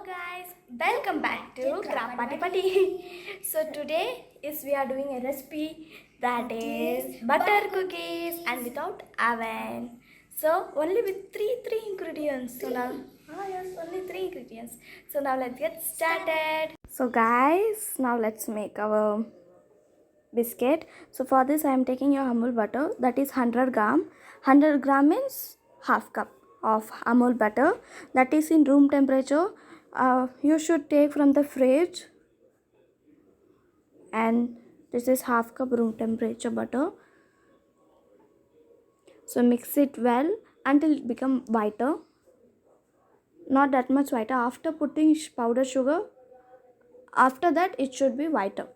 guys, welcome back to Craft Party Party. So today is we are doing a recipe that is butter cookies and without oven. So only with three ingredients. So now yes, only three ingredients. So now let's get started. So guys, now let's make our biscuit. So for this I am taking your Amul butter, that is 100 gram. 100 gram means half cup of Amul butter, that is in room temperature. You should take from the fridge, and this is half cup room temperature butter. So mix it well until it become whiter, not that much whiter. After putting powder sugar, after that it should be whiter.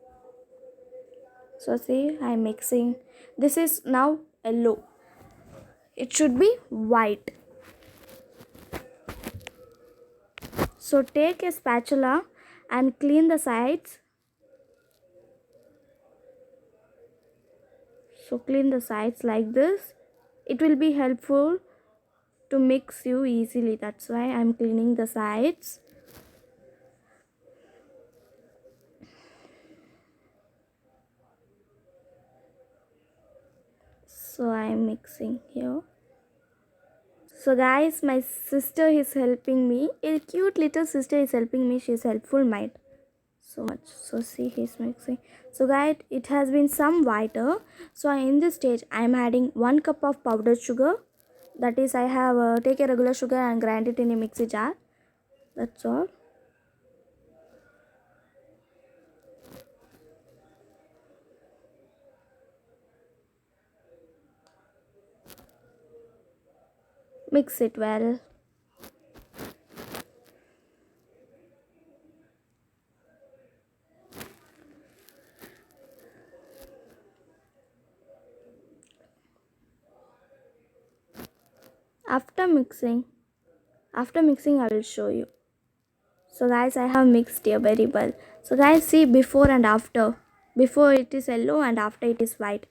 So see, I am mixing. This is now yellow, it should be white. So take a spatula and clean the sides. So clean the sides like this. It will be helpful to mix you easily. That's why I'm cleaning the sides. So I'm mixing here. So guys, my sister is helping me. A cute little sister is helping me. She's helpful mind so much. So see, he's mixing. So guys, it has been some whiter. So in this stage I'm adding 1 cup of powdered sugar. That is, I have take a regular sugar and grind it in a mixie jar. That's all. Mix it well. After mixing I will show you. So guys, I have mixed here very well. So guys, see, before and after. Before it is yellow and after it is white.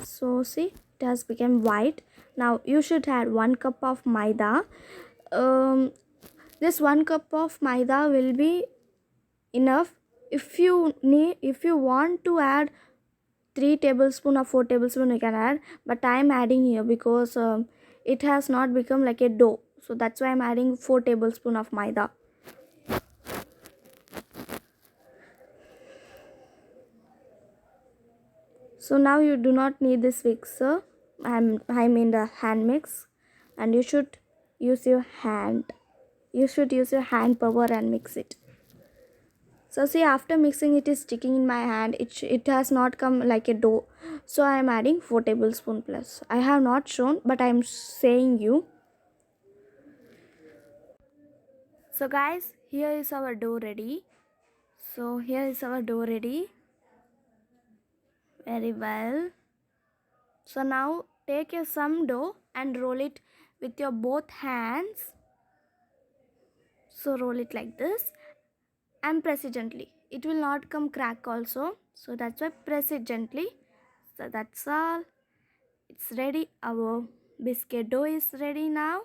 So see, it has become white. Now you should add 1 cup of maida. This 1 cup of maida will be enough. If you want to add 3 tablespoon or 4 tablespoon, you can add, but I am adding here because it has not become like a dough. So that's why I'm adding 4 tablespoon of maida. So now you do not need this mixer. I'm in the hand mix, and you should use your hand. You should use your hand power and mix it. So see, after mixing, it is sticking in my hand. It has not come like a dough. So I am adding 4 tablespoon plus. I have not shown, but I am saying you. So guys, here is our dough ready. So here is our dough ready. Very well. So now take some dough and roll it with your both hands. So roll it like this and press it gently. It will not come crack also. So that's why press it gently. So that's all. It's ready. Our biscuit dough is ready now.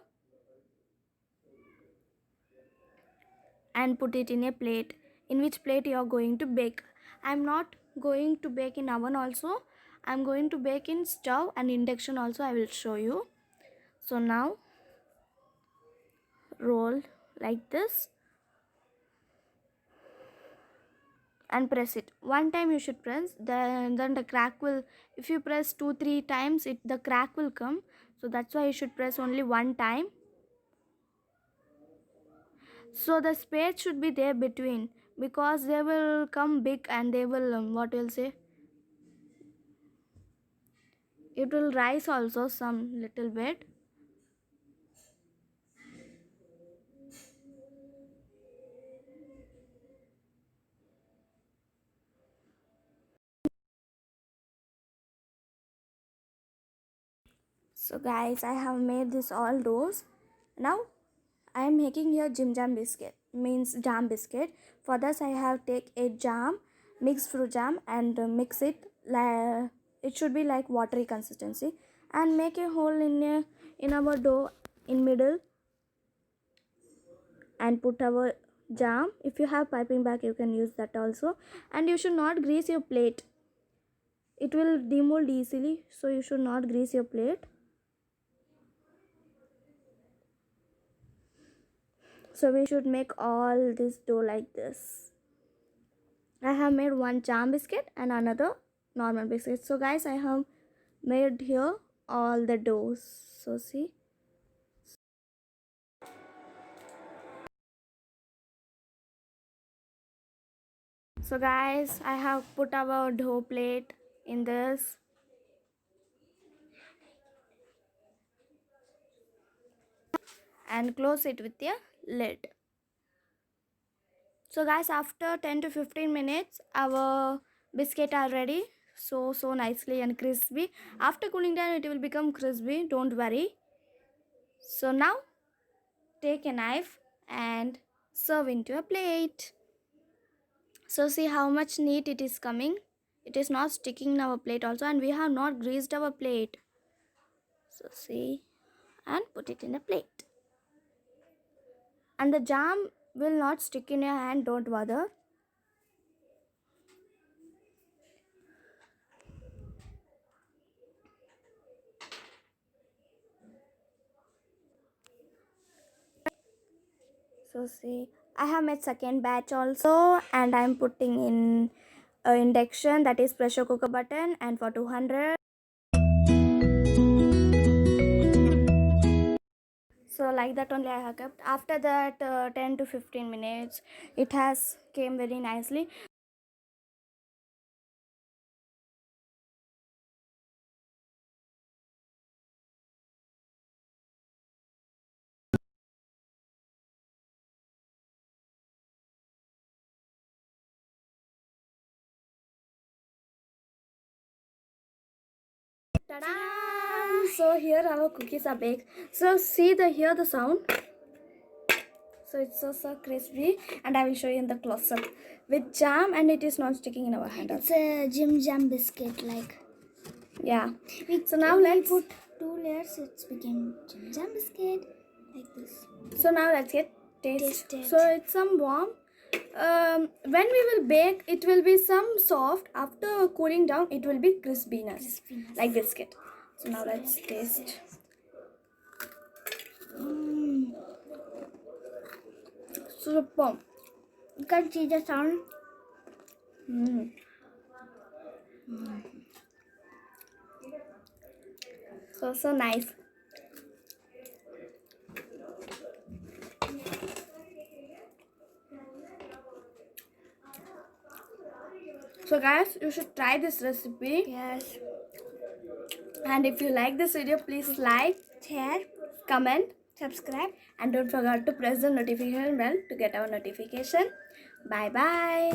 And put it in a plate. In which plate you are going to bake. I'm not going to bake in oven also. I'm going to bake in stove and induction also. I will show you. So now roll like this and press it. One time you should press, then the crack will, if you press 2-3 times, the crack will come. So that's why you should press only one time. So the space should be there between, because they will come big and they will what will say, it will rise also some little bit. So guys, I have made this all doughs. Now I am making here jam biscuit, means jam biscuit. For this I have take a jam, mixed fruit jam, and mix it. It should be like watery consistency, and make a hole in our dough in middle, and put our jam. If you have piping bag, you can use that also. And you should not grease your plate. It will demold easily, so you should not grease your plate. So we should make all this dough like this. I have made one jam biscuit and another normal biscuit. So guys, I have made here all the doughs. So see. So guys, I have put our dough plate in this. And close it with a lid. So guys, after 10 to 15 minutes, our biscuit are ready. So nicely and crispy. After cooling down, it will become crispy. Don't worry. So now, take a knife and serve into a plate. So see how much neat it is coming. It is not sticking in our plate also, and we have not greased our plate. So see, and put it in a plate. And the jam will not stick in your hand, don't bother. So see, I have made second batch also, and I'm putting in induction, that is pressure cooker button, and for 200. So like that only I have kept. After that 10 to 15 minutes, it has came very nicely. Ta-da! So here our cookies are baked. So see hear the sound. So it's so crispy, and I will show you in the close up with jam, and it is not sticking in our hand. It's a Jim Jam biscuit, like. Yeah. So now let's put 2 layers. It's became Jim Jam biscuit, like this. So now let's get taste. Taste it. So it's some warm. When we will bake, it will be some soft. After cooling down, it will be crispiness. Like biscuit. So now let's taste. Super. You can see the sound. So nice. So guys, you should try this recipe. Yes. And if you like this video, please like, Share, comment, subscribe. and don't forget to press the notification bell to get our notification. Bye bye.